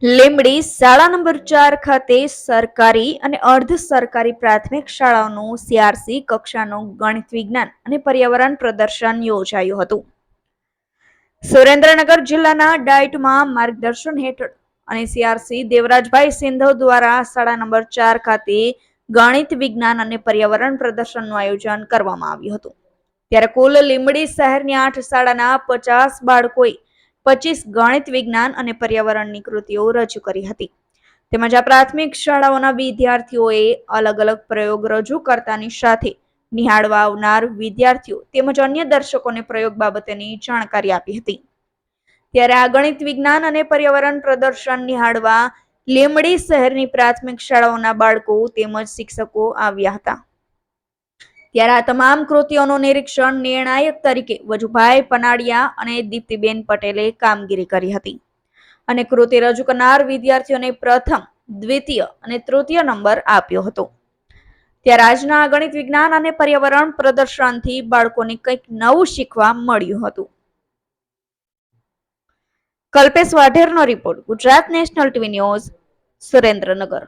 લીંબડી શાળા નંબર 4 ખાતે સરકારી અને અર્ધ સરકારી પ્રાથમિક શાળાઓનું સીઆરસી કક્ષાનું ગણિત વિજ્ઞાન અને પર્યાવરણ પ્રદર્શન યોજાયું હતું। સુરેન્દ્રનગર જિલ્લાના ડાયટમાં માર્ગદર્શન હેઠળ અને સીઆરસી દેવરાજભાઈ સિંધવ દ્વારા શાળા નંબર 4 ખાતે ગણિત વિજ્ઞાન અને પર્યાવરણ પ્રદર્શનનું આયોજન કરવામાં આવ્યું હતું। ત્યારે કુલ લીંબડી શહેરની 8 શાળાના 50 બાળકોએ 25 ગણિત વિજ્ઞાન અને પર્યાવરણની કૃતિઓ રજૂ કરી હતી। તેમજ આ પ્રાથમિક શાળાઓના વિદ્યાર્થીઓએ અલગ અલગ પ્રયોગ રજૂ કરતાની સાથે નિહાળવા આવનાર વિદ્યાર્થીઓ તેમજ અન્ય દર્શકોને પ્રયોગ બાબતેની જાણકારી આપી હતી। ત્યારે આ ગણિત વિજ્ઞાન અને પર્યાવરણ પ્રદર્શન નિહાળવા લીંબડી શહેરની પ્રાથમિક શાળાઓના બાળકો તેમજ શિક્ષકો આવ્યા હતા। ત્યારે આ તમામ કૃતિઓનું નિરીક્ષણ નિર્ણાયક તરીકે વજુભાઈ પનાડિયા અને દીપ્તિબેન પટેલે કામગીરી કરી હતી અને કૃતિ રજૂ કરનાર વિદ્યાર્થીઓને પ્રથમ, દ્વિતીય અને તૃતીય નંબર આપ્યો હતો। ત્યારે આજના ગણિત વિજ્ઞાન અને પર્યાવરણ પ્રદર્શનથી બાળકોને કંઈક નવું શીખવા મળ્યું હતું। કલ્પેશ વાઢેરનો report, Gujarat national TV news, Surendranagar.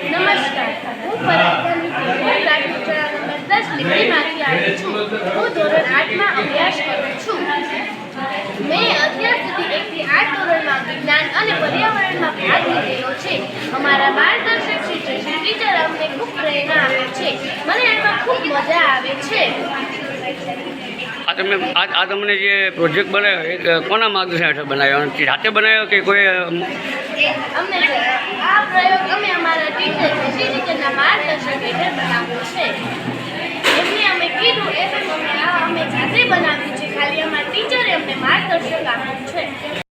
નમસ્કાર, હું પરાગની પ્રાથમિક શાળા નંબર 10 લીંબડીમાંથી આવી છું। હું ધોરણ 8માં અભ્યાસ કરું છું। મેં અત્યાર સુધી 1 થી 8 ધોરણમાં વિજ્ઞાન અને પર્યાવરણમાં ભાગ લીધેલો છે। અમારા માર્ગદર્શક શ્રી જયશ્રી ટીચર અમને ખૂબ પ્રેરણા આપે છે। મને એમાં ખૂબ મજા આવે છે। તમને જે પ્રોજેક્ટ બનાવ્યો એ કોના માર્ગદર્શન હેઠળ બનાવ્યો? જાતે બનાવ્યો કે કોઈ? અમને આ પ્રયોગ અમે અમારા ટીચર જયશ્રી ટીચરના માર્ગદર્શન હેઠળ બનાવ્યો છે। એમને અમે કીધું એટલે અમે જાતે બનાવ્યું છે। ખાલી અમારા ટીચરે અમને માર્ગદર્શન આપ્યું છે।